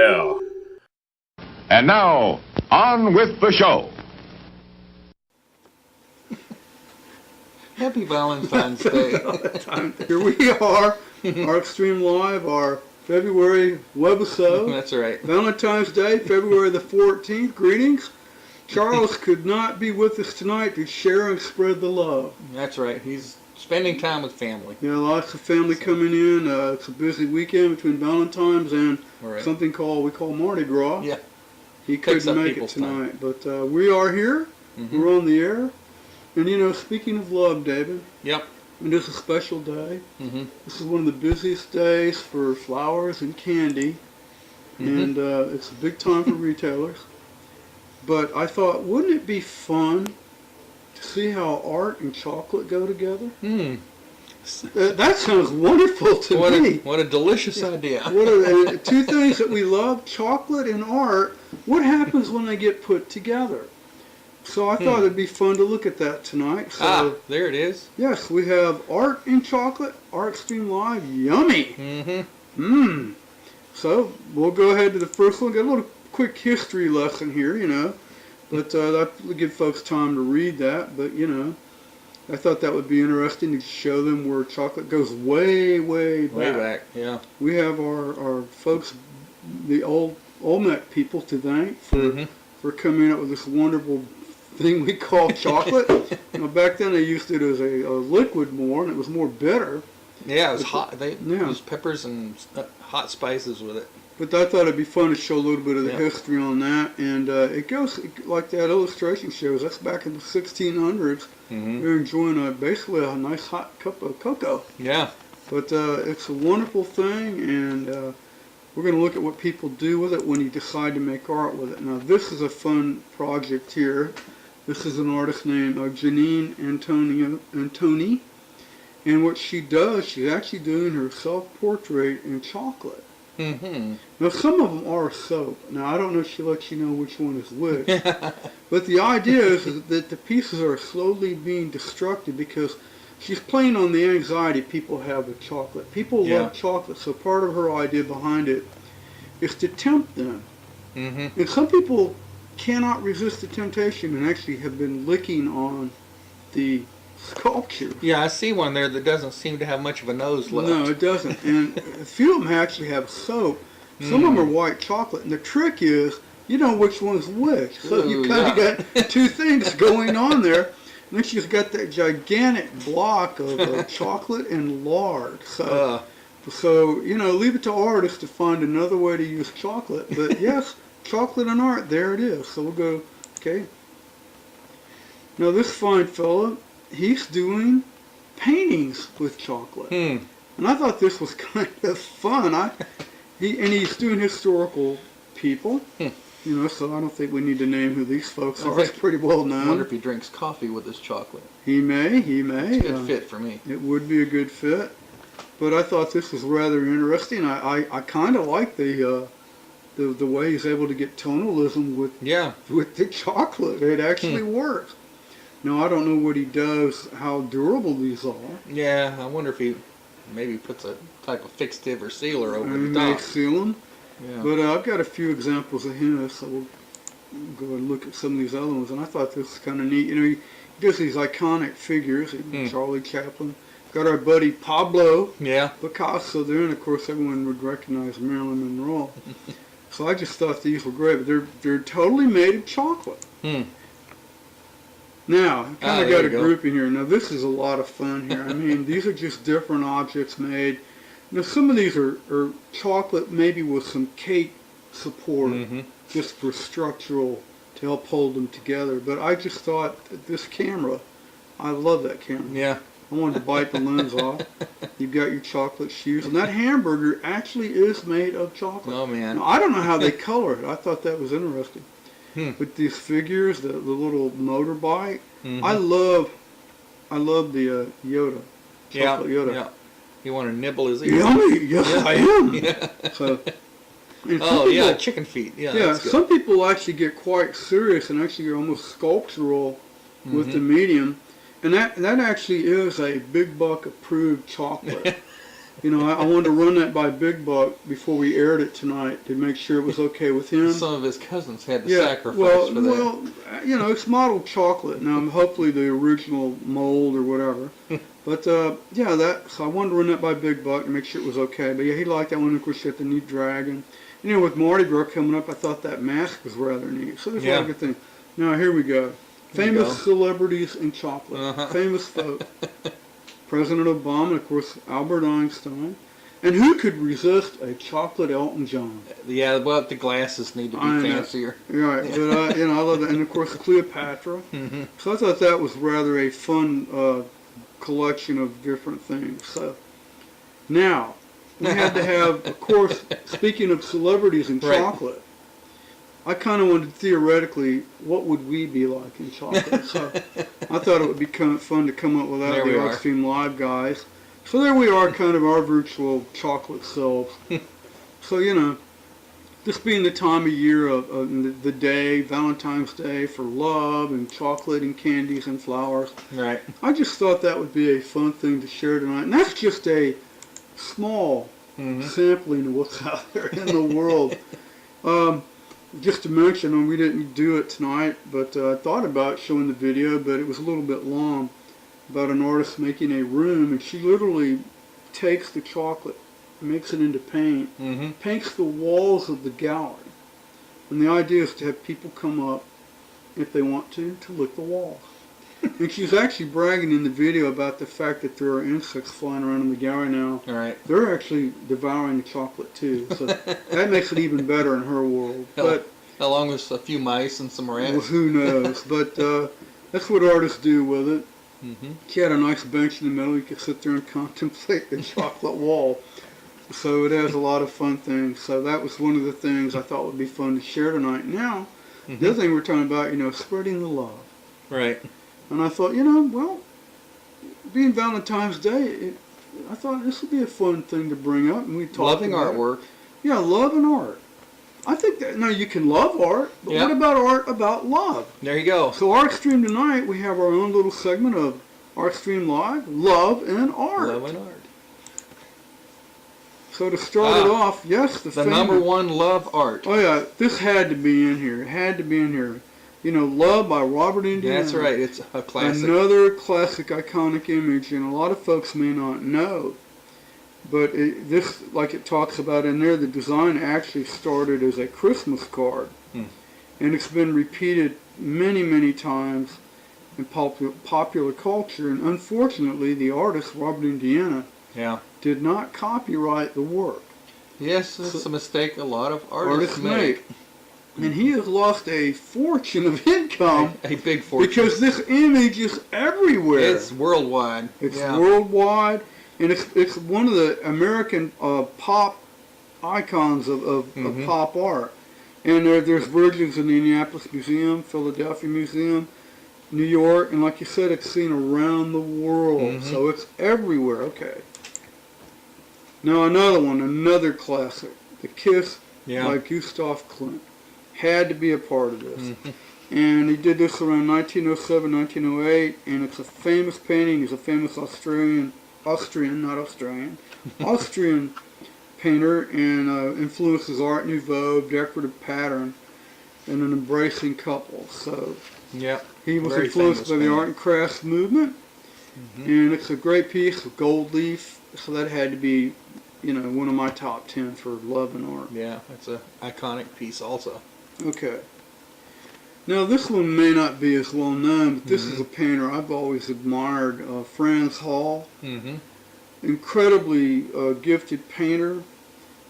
hell. And now, on with the show. Happy Valentine's Day. Here we are, ArtStreamLIVE, our February webisode. That's right. Valentine's Day, February the 14th. Greetings. Charles could not be with us tonight to share and spread the love. That's right. He's spending time with family. Yeah, lots of family coming in. It's a busy weekend between Valentine's and something we call Mardi Gras. Yeah. He couldn't make it tonight, but we are here. We're on the air. And you know, speaking of love, David. Yep. And this is a special day. This is one of the busiest days for flowers and candy. And it's a big time for retailers. But I thought, wouldn't it be fun to see how art and chocolate go together? That sounds wonderful to me. What a delicious idea. Two things that we love, chocolate and art. What happens when they get put together? So I thought it'd be fun to look at that tonight. So, there it is. Yes, we have art and chocolate, ArtStreamLIVE, yummy. So we'll go ahead to the first one. Get a little quick history lesson here, you know. But that'll give folks time to read that. But you know, I thought that would be interesting to show them where chocolate goes way, way back. Way back, yeah. We have our folks, the Olmec people, to thank for coming up with this wonderful thing we call chocolate. You know, back then they used it as a liquid more, and it was more bitter. Yeah, it was hot. They used peppers and hot spices with it. But I thought it'd be fun to show a little bit of the history on that. And it goes, like that illustration shows, that's back in the 1600s. They're enjoying basically a nice hot cup of cocoa. Yeah. But it's a wonderful thing, and we're going to look at what people do with it when you decide to make art with it. Now, this is a fun project here. This is an artist named Janine Antoni. And what she does, she's actually doing her self-portrait in chocolate. Now, some of them are soap. Now, I don't know if she lets you know which one is which. But the idea is that the pieces are slowly being destructed because she's playing on the anxiety people have with chocolate. People love chocolate, so part of her idea behind it is to tempt them. And some people cannot resist the temptation and actually have been licking on the sculpture. Yeah, I see one there that doesn't seem to have much of a nose left. No, it doesn't. And a few of them actually have soap. Some of them are white chocolate. And the trick is, you know which one's which. So you kind of got two things going on there. And then she's got that gigantic block of chocolate and lard. So, you know, leave it to artists to find another way to use chocolate. But yes, chocolate and art, there it is. So we'll go, okay. Now this fine fella, he's doing paintings with chocolate. And I thought this was kind of fun. He's doing historical people. You know, so I don't think we need to name who these folks are. It's pretty well known. I wonder if he drinks coffee with his chocolate. He may. It's a good fit for me. It would be a good fit. But I thought this was rather interesting. I kind of like the way he's able to get tonalism with the chocolate. It actually works. Now, I don't know what he does, how durable these are. Yeah, I wonder if he maybe puts a type of fixative or sealer over the top. He may seal them. Yeah. But I've got a few examples of him, so we'll go and look at some of these other ones. And I thought this was kind of neat. You know, he does these iconic figures, Charlie Chaplin. Got our buddy Pablo Picasso there, and of course everyone would recognize Marilyn Monroe. So I just thought these were great, but they're totally made of chocolate. Now, I kind of got a group in here. Now, this is a lot of fun here. I mean, these are just different objects made. Now, some of these are chocolate, maybe with some cake support, just for structural, to help hold them together. But I just thought that this camera, I love that camera. Yeah. I wanted to bite the lens off. You've got your chocolate shoes. And that hamburger actually is made of chocolate. Oh, man. Now, I don't know how they color it. I thought that was interesting. But these figures, the little motorbike, I love the Yoda, chocolate Yoda. Yeah. You want to nibble his ear? Yummy, yes I am. So, people, chicken feet. Yeah, some people actually get quite serious and actually are almost sculptural with the medium. And that actually is a Big Buck approved chocolate. you know, I wanted to run that by Big Buck before we aired it tonight to make sure it was okay with him. Some of his cousins had to Yeah, sacrifice well, for that. well, you know, it's modeled chocolate. Now, hopefully the original mold or whatever. But, yeah, so I wanted to run that by Big Buck to make sure it was okay. But, yeah, he liked that one. Of course, you got the new dragon. You know, with Mardi Gras coming up, I thought that mask was rather neat. So there's a lot of good things. Now, here we go. Famous celebrities in chocolate. Famous folks. President Obama, of course, Albert Einstein. And who could resist a chocolate Elton John? Yeah, well, the glasses need to be fancier. Right, but you know, I love that. And of course, Cleopatra. So I thought that was rather a fun collection of different things. So now we had to have, of course, speaking of celebrities in chocolate, I kind of wanted theoretically, what would we be like in chocolate? So I thought it would be kind of fun to come up with that, the ArtStreamLIVE guys. So there we are, kind of our virtual chocolate selves. So, you know, this being the time of year of the day, Valentine's Day, for love and chocolate and candies and flowers. Right. I just thought that would be a fun thing to share tonight. And that's just a small sampling of what's out there in the world. Just to mention, and we didn't do it tonight, but I thought about showing the video, but it was a little bit long, about an artist making a room, and she literally takes the chocolate, makes it into paint, paints the walls of the gallery. And the idea is to have people come up, if they want to lick the walls. And she's actually bragging in the video about the fact that there are insects flying around in the gallery now. Right. They're actually devouring the chocolate too. So that makes it even better in her world. But along with a few mice and some rats. Well, who knows? But that's what artists do with it. She had a nice bench in the middle. You could sit there and contemplate the chocolate wall. So it has a lot of fun things. So that was one of the things I thought would be fun to share tonight. Now, the other thing we're talking about, you know, spreading the love. Right. And I thought, you know, well, being Valentine's Day, I thought this would be a fun thing to bring up. And we talked Loving about artwork. Yeah, love and art. I think that, now you can love art, but what about art about love? There you go. So ArtStream tonight, we have our own little segment of ArtStreamLIVE, Love and Art. Love and Art. So to start it off, yes, the number one love art. Oh yeah, this had to be in here. It had to be in here. You know, Love by Robert Indiana. That's right. It's a classic. Another classic, iconic image, and a lot of folks may not know. But this, like it talks about in there, the design actually started as a Christmas card. And it's been repeated many, many times in popular culture. And unfortunately, the artist, Robert Indiana, did not copyright the work. Yes, it's a mistake a lot of artists make. And he has lost a fortune of income. A big fortune. Because this image is everywhere. It's worldwide. It's worldwide. And it's one of the American pop icons of pop art. And there's versions in the Indianapolis Museum, Philadelphia Museum, New York, and like you said, it's seen around the world. So it's everywhere. Okay. Now another one, another classic, The Kiss by Gustav Klimt. Had to be a part of this. And he did this around 1907, 1908, and it's a famous painting. He's a famous Austrian painter, and influences Art Nouveau, decorative pattern, and an embracing couple. So he was influenced by the art and crafts movement, and it's a great piece of gold leaf. So that had to be, you know, one of my top 10 for love and art. Yeah, it's an iconic piece also. Okay. Now this one may not be as well known, but this is a painter I've always admired, Franz Hall. Incredibly gifted painter,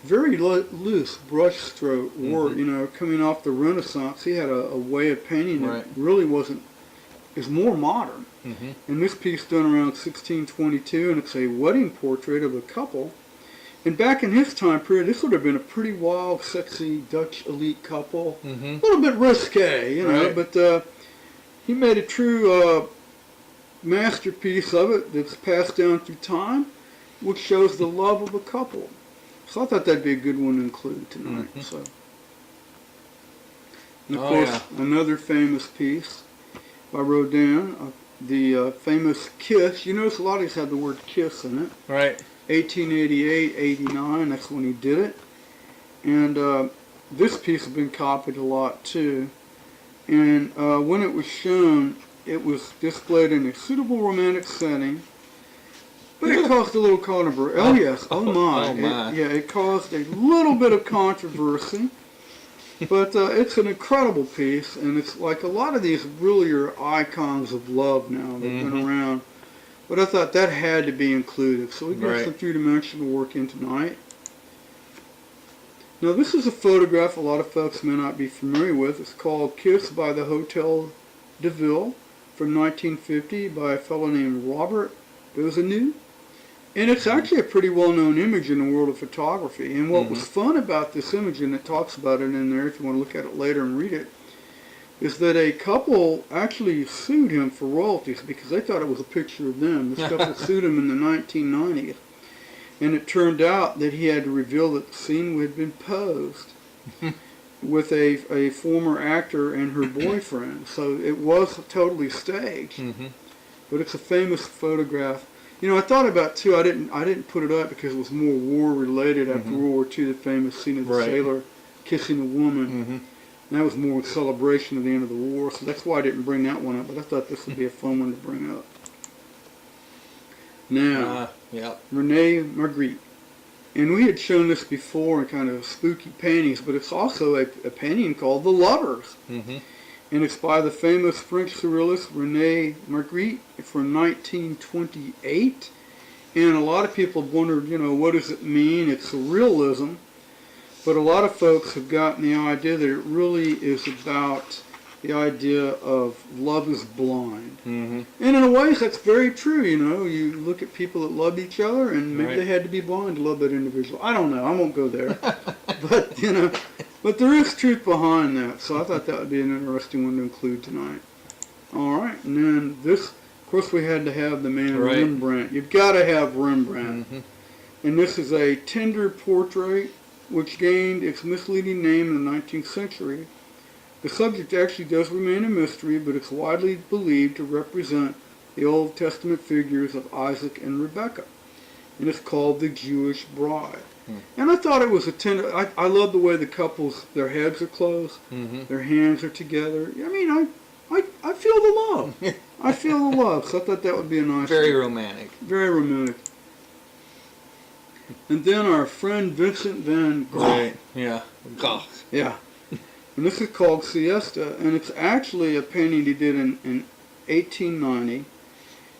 very loose brushstroke work. You know, coming off the Renaissance, he had a way of painting that really is more modern. And this piece done around 1622, and it's a wedding portrait of a couple. And back in his time period, this would have been a pretty wild, sexy Dutch elite couple. A little bit risque, you know, but he made a true masterpiece of it that's passed down through time, which shows the love of a couple. So I thought that'd be a good one to include tonight. So, and of course, another famous piece by Rodin, the famous Kiss. You notice a lot of these have the word kiss in it. 1888, 89, that's when he did it. And this piece has been copied a lot too. And when it was shown, it was displayed in a suitable romantic setting. But it caused a little controversy. Oh yes, oh my. Oh my. It caused a little bit of controversy. But it's an incredible piece, and it's like a lot of these really are icons of love now. They've been around. But I thought that had to be included. So we got some three-dimensional work in tonight. Now this is a photograph a lot of folks may not be familiar with. It's called Kiss by the Hotel de Ville from 1950 by a fellow named Robert Dozeneau. And it's actually a pretty well-known image in the world of photography. And what was fun about this image, and it talks about it in there if you want to look at it later and read it, is that a couple actually sued him for royalties because they thought it was a picture of them. This couple sued him in the 1990s. And it turned out that he had to reveal that the scene had been posed with a former actor and her boyfriend. So it was totally staged. But it's a famous photograph. You know, I thought about too. I didn't put it up because it was more war related. After World War II, the famous scene of the sailor kissing a woman, and that was more a celebration of the end of the war. So that's why I didn't bring that one up. But I thought this would be a fun one to bring up. Now, Rene Magritte, and we had shown this before in kind of spooky paintings, but it's also a painting called The Lovers. And it's by the famous French surrealist Rene Magritte from 1928. And a lot of people have wondered, you know, what does it mean? It's surrealism. But a lot of folks have gotten the idea that it really is about the idea of love is blind. And in a way, that's very true, you know. You look at people that love each other, and maybe they had to be blind to love that individual. I don't know. I won't go there. But, you know... But there is truth behind that, so I thought that would be an interesting one to include tonight. All right, and then this, of course, we had to have the man Rembrandt. You've got to have Rembrandt. And this is a tender portrait which gained its misleading name in the 19th century. The subject actually does remain a mystery, but it's widely believed to represent the Old Testament figures of Isaac and Rebekah. And it's called The Jewish Bride. And I thought it was a tender. I love the way the couples, their heads are closed, their hands are together. I mean, I feel the love. I feel the love. So I thought that would be a nice. Very romantic. Very romantic. And then our friend Vincent van Gogh. Gogh. Yeah. And this is called Siesta, and it's actually a painting he did in 1890,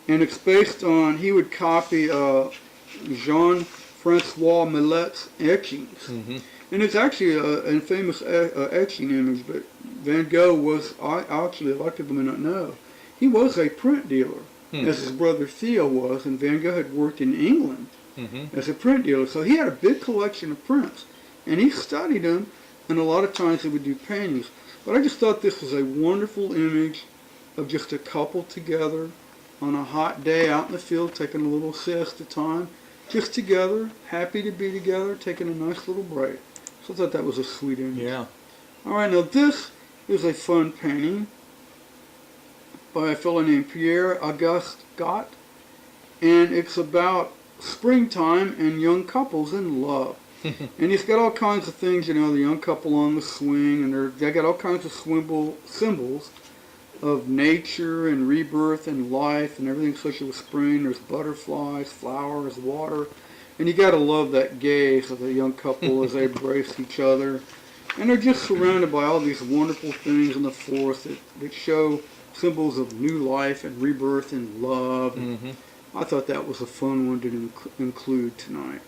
and it's based on, he would copy Jean-Francois Millet's etchings. And it's actually a famous etching image, but Van Gogh was, actually, a lot of people may not know, he was a print dealer, as his brother Theo was, and Van Gogh had worked in England as a print dealer, so he had a big collection of prints, and he studied them, and a lot of times he would do paintings. But I just thought this was a wonderful image of just a couple together on a hot day out in the field, taking a little siesta time, just together, happy to be together, taking a nice little break. So I thought that was a sweet image. Yeah. All right, now this is a fun painting by a fellow named Pierre-Auguste Gott, and it's about springtime and young couples in love. And he's got all kinds of things, you know, the young couple on the swing, and they got all kinds of symbols of nature and rebirth and life and everything associated with spring. There's butterflies, flowers, water, and you got to love that gaze of the young couple as they embrace each other. And they're just surrounded by all these wonderful things in the forest that show symbols of new life and rebirth and love. And I thought that was a fun one to include tonight.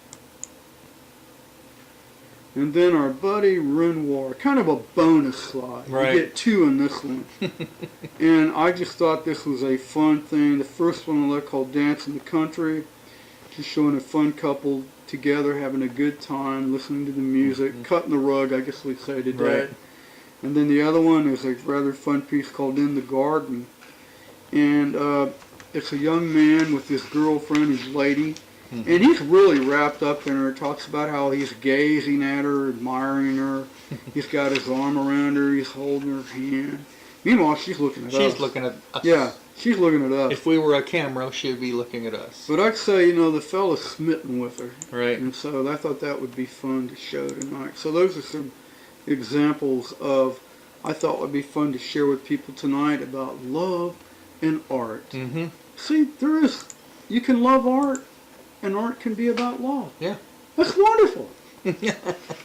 And then our buddy Renoir, kind of a bonus slide. Right. You get two in this one. And I just thought this was a fun thing. The first one I like called Dance in the Country, just showing a fun couple together, having a good time, listening to the music, cutting the rug, I guess we'd say today. Right. And then the other one is a rather fun piece called In the Garden. And it's a young man with his girlfriend, his lady. And he's really wrapped up in her. Talks about how he's gazing at her, admiring her. He's got his arm around her. He's holding her hand. Meanwhile, she's looking at us. She's looking at us. Yeah, she's looking at us. If we were a camera, she'd be looking at us. But I'd say, the fella's smitten with her. Right. And so I thought that would be fun to show tonight. So those are some examples of, I thought would be fun to share with people tonight about love and art. Mm-hmm. See, you can love art, and art can be about love. Yeah. That's wonderful.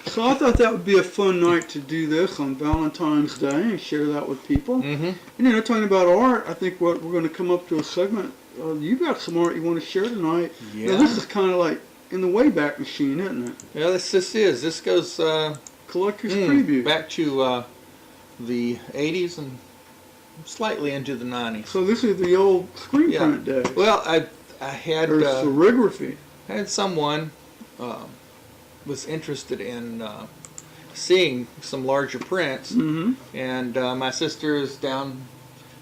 So I thought that would be a fun night to do this on Valentine's Day and share that with people. Mm-hmm. And talking about art, I think we're going to come up to a segment. You got some art you want to share tonight. Yeah. Now, this is kind of like in the Wayback Machine, isn't it? Yeah, this goes Collector's Preview. back to the 80s and slightly into the 90s. So this is the old screen print days. Well, I had Or serigraphy. had someone was interested in seeing some larger prints, and my sister is down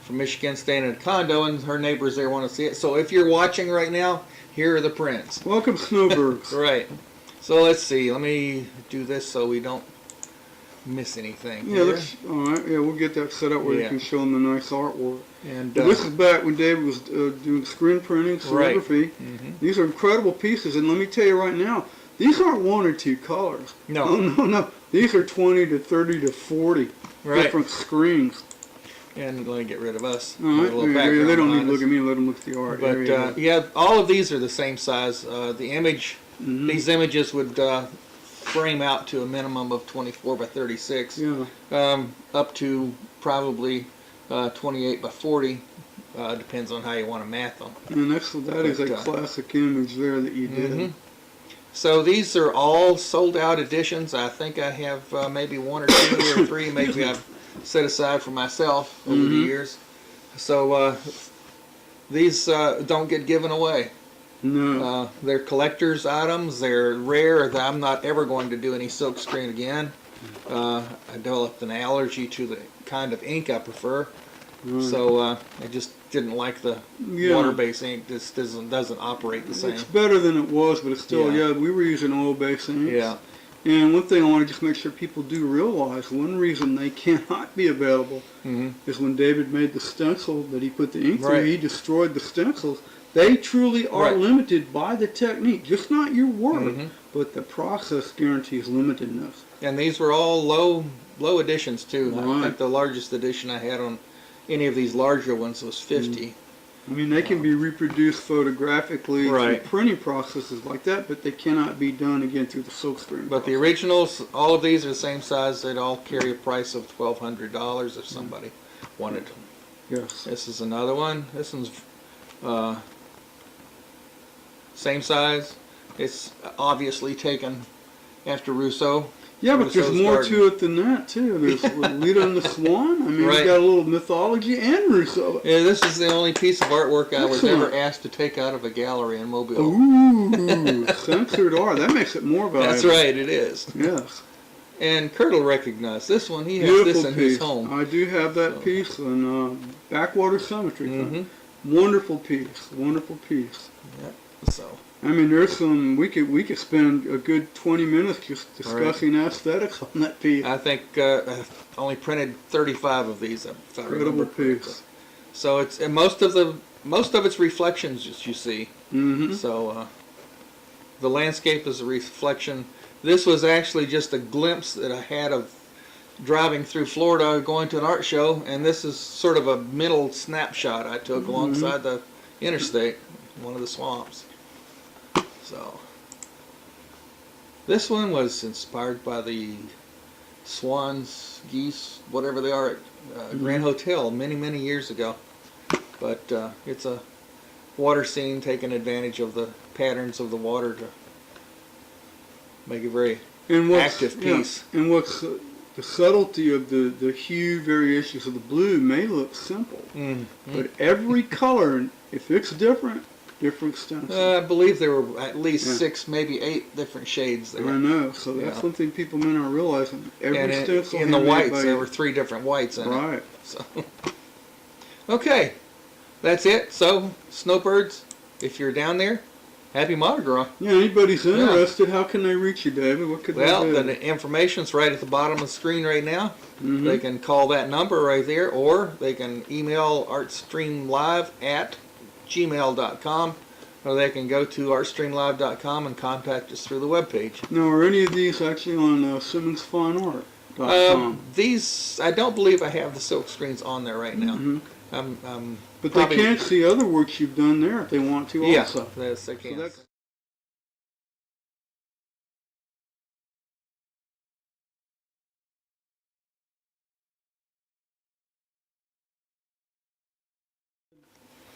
from Michigan staying in a condo, and her neighbors there want to see it. So if you're watching right now, here are the prints. Welcome, Snowbirds. Right. So let's see. Let me do this so we don't miss anything. Yeah, here. all right. Yeah, we'll get that set up where you can show them the nice artwork. And this is back when David was doing screen printing, serigraphy. Right. These are incredible pieces, and let me tell you right now, these aren't one or two colors. No. Oh, no. These are 20 to 30 to 40 different screens. And let me get rid of us. All right. They don't need to look at me. Let them look at the art. But yeah, all of these are the same size. The image, these images would frame out to a minimum of 24 by 36. Yeah. Up to probably 28 by 40. Depends on how you want to math them. And that is a classic image there that you did. So these are all sold out editions. I think I have maybe one or two or three maybe I've set aside for myself over the years. So these don't get given away. No. They're collector's items. They're rare. I'm not ever going to do any silk screen again. I developed an allergy to the kind of ink I prefer. So I just didn't like the water-based ink. This doesn't operate the same. It's better than it was, but it's still, we were using oil-based inks. Yeah. And one thing I want to just make sure people do realize, one reason they cannot be available is when David made the stencil that he put the ink through, he destroyed the stencils. They truly are limited by the technique, just not your work, but the process guarantees limitedness. And these were all low editions too. I think the largest edition I had on any of these larger ones was 50. I mean, they can be reproduced photographically through printing processes like that, but they cannot be done again through the silkscreen. But the originals, all of these are the same size. They'd all carry a price of $1,200 if somebody wanted them. Yes. This is another one. This one's same size. It's obviously taken after Rousseau. Yeah, but there's more to it than that, too. There's Lita and the Swan. I mean, we've got a little mythology and Rousseau. Yeah, this is the only piece of artwork I was ever asked to take out of a gallery in Mobile. Ooh, censored art. That makes it more valuable. That's right, it is. Yes. And Kurt will recognize this one. He has this in his home. I do have that piece in Backwater Cemetery. Wonderful piece. Wonderful piece. Yep. So. I mean, there's some. We could spend a good 20 minutes just discussing aesthetics on that piece. I think I only printed 35 of these. Incredible piece. So it's and most of its reflections that you see. So the landscape is a reflection. This was actually just a glimpse that I had of driving through Florida, going to an art show, and this is sort of a mental snapshot I took alongside the interstate, one of the swamps. So, this one was inspired by the swans, geese, whatever they are at Grand Hotel many years ago. But it's a water scene taking advantage of the patterns of the water to make a very active piece. And what's the subtlety of the hue variations of the blue may look simple, but every color, if it's different stencils. I believe there were at least 6, maybe 8 different shades there. I know, so that's one thing people may not realize. Every stencil in the whites, there were 3 different whites in it. Right. So, okay, that's it. So, snowbirds, if you're down there, Happy Mardi Gras. Yeah, anybody's interested, how can they reach you, David? What could they do? Well, the information's right at the bottom of the screen right now. Mhm. They can call that number right there, or they can email artstreamlive@gmail.com, or they can go to artstreamlive.com and contact us through the webpage. Now, are any of these actually on SimmonsFineArt.com? These, I don't believe I have the silk screens on there right now. Mhm. But Probably- they can't see other works you've done there if they want to Yeah, also. yes, they can. So that's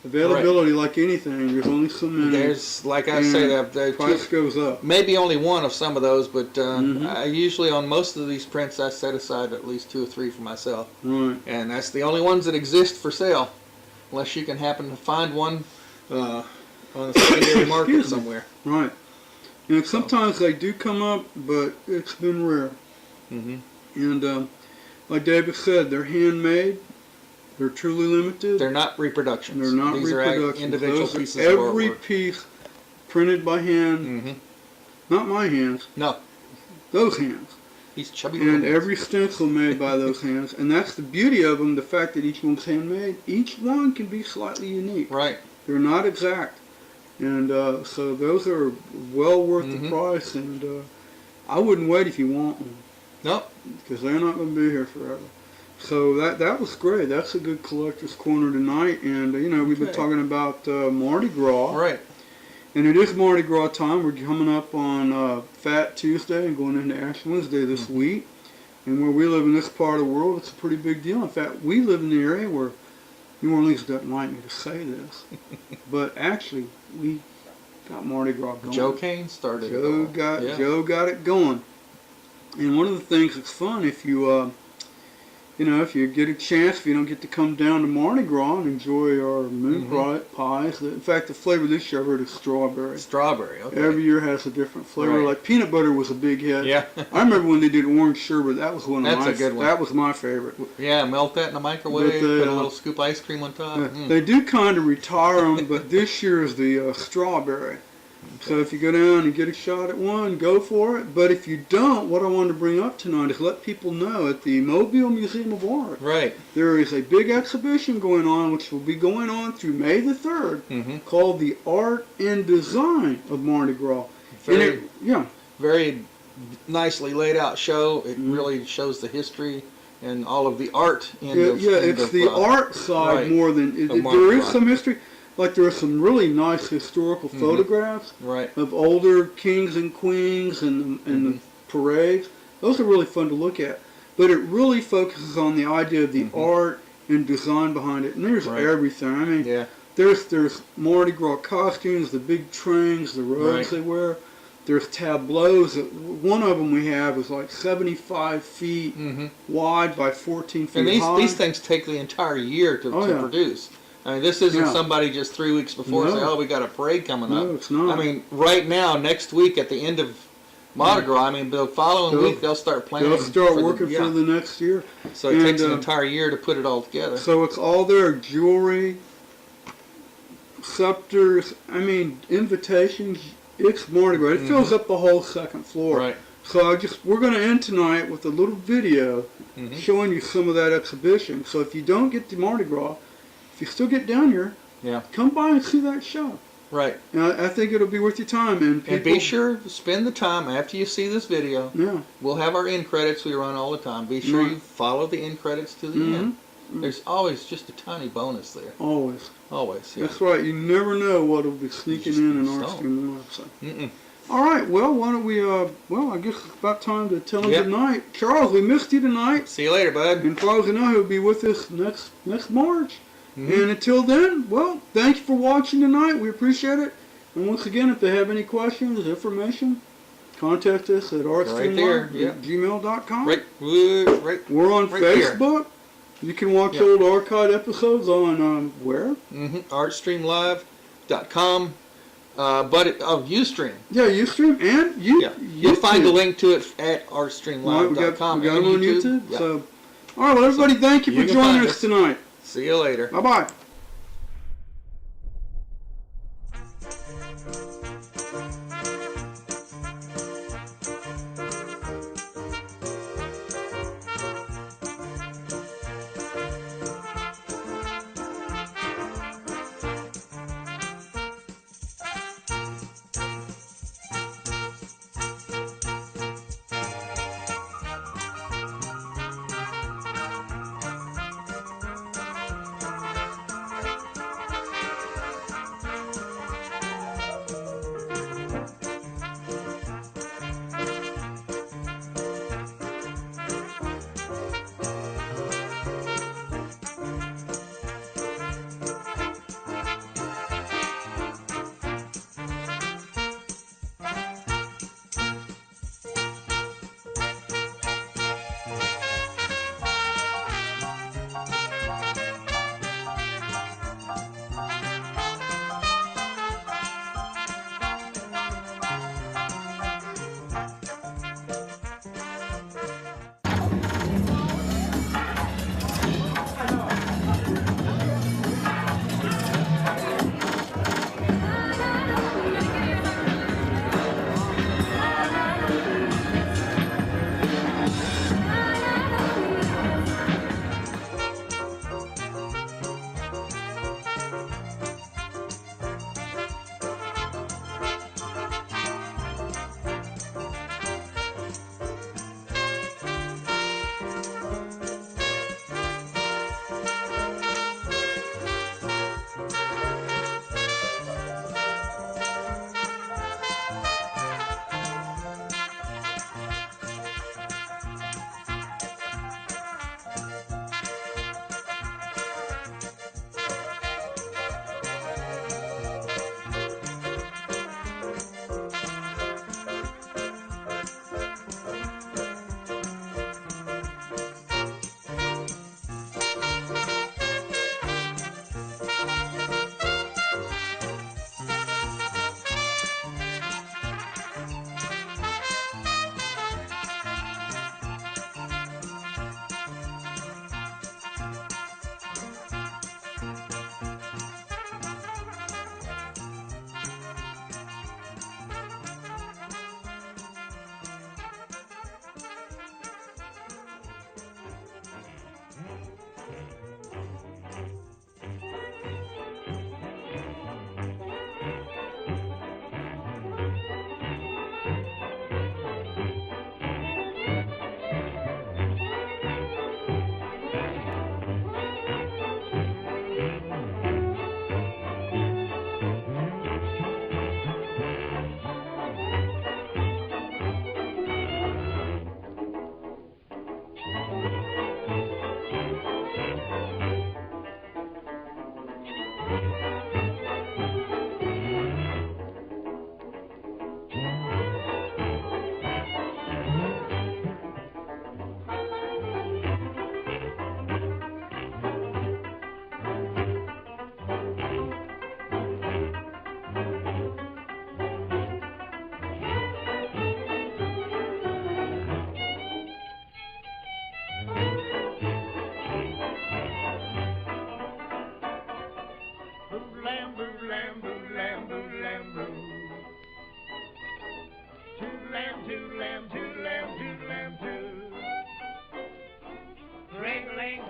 availability like anything. There's only so many. There's, like I say, and the price goes up. maybe only one of some of those, but Mhm. I usually on most of these prints I set aside at least 2 or 3 for myself, Right. and that's the only ones that exist for sale, unless you can happen to find one on the secondary market Excuse me. somewhere. Right. And sometimes they do come up, but it's been rare. Hmm. And like David said, they're handmade. They're truly limited. They're not reproductions. They're not These reproductions. are individual Those are pieces of every artwork. piece printed by hand. Hmm. Not my hands. No, Those hands. he's chubby. And little- every stencil made by those hands. And that's the beauty of them, the fact that each one's handmade. Each one can be slightly unique. Right. They're not exact. And so those are well worth the Mhm. price. And I wouldn't wait if you want them, Nope. because they're not going to be here forever. So that was great. That's a good collector's corner tonight. And you know, we've been Okay. talking about Mardi Gras. Right. And it is Mardi Gras time. We're coming up on Fat Tuesday and going into Ash Wednesday this week. And where we live in this part of the world, it's a pretty big deal. In fact, we live in the area where New Orleans doesn't like me to say this, but actually we got Mardi Gras going. Joe Kane started it Joe all. got Yeah. Joe got it going. And one of the things that's fun, if you you know, if you get a chance, if you don't get to come down to Mardi Gras and enjoy our moon pies. In fact, the flavor this year I heard is strawberry. Strawberry. Okay. Every year has a different flavor. Right. Like peanut butter was a big hit. Yeah. I remember when they did orange sherbet. That was one of That's my. a good one. That was my favorite. Yeah, melt that in the microwave, But they, put a little scoop ice cream on top. They do kind of retire them, but this year is the strawberry. So if you go down and get a shot at one, go for it. But if you don't, what I wanted to bring up tonight is let people know at the Mobile Museum of Art, Right. there is a big exhibition going on, which will be going on through May the 3rd, Mm-hmm. called the Art and Design of Mardi Gras. And Very, yeah. very nicely laid out show. It Mm-hmm. really shows the history and all of the art. End Yeah, of, yeah, end it's of, the art side right, more than of Mardi there is Gras. some history. Like there are some really nice historical photographs Right. of older kings and queens and the parades. Those are really fun to look at. But it really focuses on the idea of the art and design behind it. And there's Right. everything. I mean, Yeah. there's Mardi Gras costumes, the big trains, the robes Right. they wear. There's tableaus. One of them we have is like 75 feet Mm-hmm. wide by 14 feet And high. these things take the entire year to Oh, yeah. produce. I mean, this isn't Yeah. somebody just 3 weeks before say, No. "Oh, we got a parade coming up." No, it's not. I mean, right now, next week at the end of Mardi Gras, I mean, the following They'll- week they'll start planning. They'll start working yeah. for the next year. So it and, takes an entire year to put it all together. So it's all there, jewelry, scepters, I mean, invitations. It's Mardi Gras. It fills up the whole second floor. Right. So we're going to end tonight with a little video Mhm. showing you some of that exhibition. So if you don't get to Mardi Gras, if you still get down here, Yeah. come by and see that show. Right. And I think it'll be worth your time. And And be sure to spend the time after you see this video. Yeah. We'll have our end credits we run all the time. Be sure Right. you follow the end credits to the end. There's always just a tiny bonus there. Always. Always. Yeah. That's right. You never know what will be sneaking in just don't. ArtStreamLIVE. So. Mm-mm. All right. Well, why don't we? Well, I guess it's about time to tell him Yep. good night. Charles, we missed you tonight, See you later, bud. and far as I know, he'll be with us next March. Mhm. And until then, well, thank you for watching tonight. We appreciate it. And once again, if they have any questions, information, contact us at artstreamlive@gmail.com. Right. Right. We're on right here. Facebook. You can watch Yep. old archive episodes on where? ArtStreamLive.com. Ustream. Yeah, Ustream and you. Yeah. You'll find a link to it at Right, we ArtStreamLive.com. got them on YouTube. Yeah. So, all right, well, everybody, thank you you for can joining find us us. tonight. See you later. Bye bye.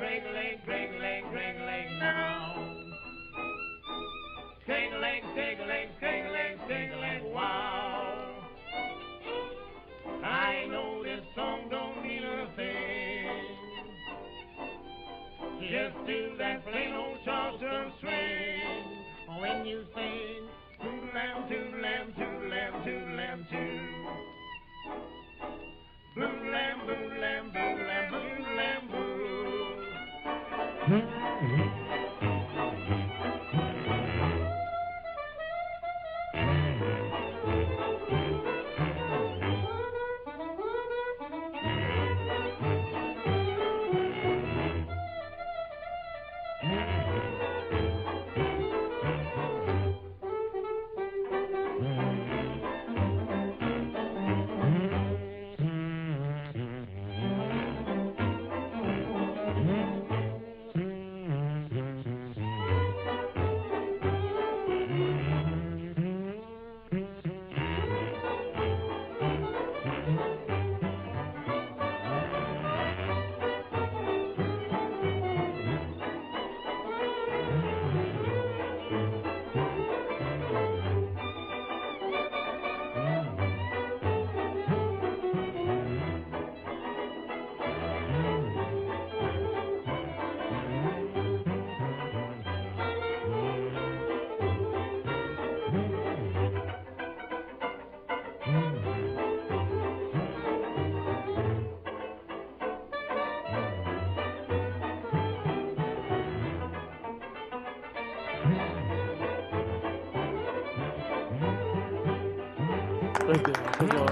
Craig-a-ling, craig-a-ling, craig-a-ling now. Craig-a-ling, craig-a-ling, craig-a-ling, craig-a-ling, wow. I know this song don't mean a thing. Just do that plain old Charleston swing. When you sing, toodle-lam, toodle-lam, toodle-lam, toodle-lam, too. Boo-lam, boo-lam, boo-lam, boo-lam, boo. Come on.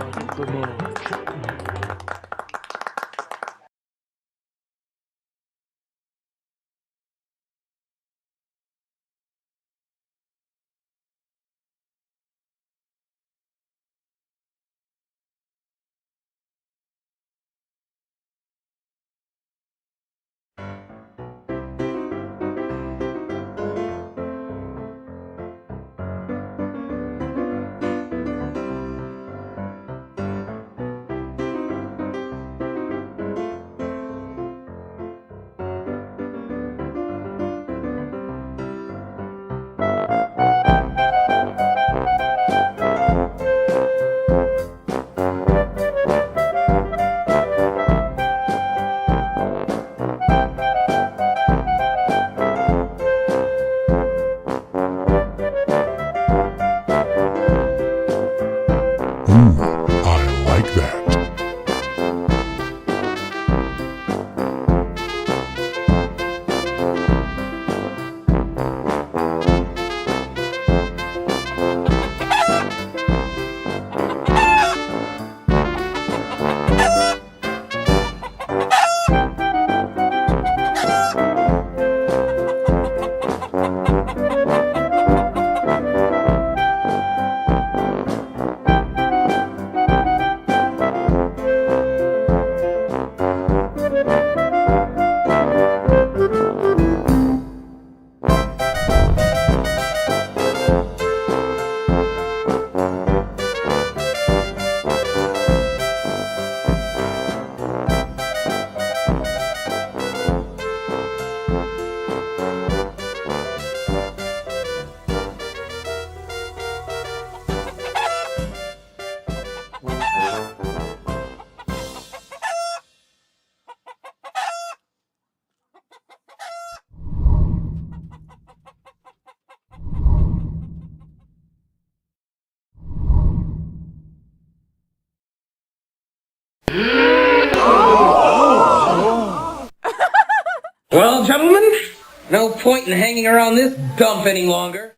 I like that. Well, gentlemen, no point in hanging around this dump any longer.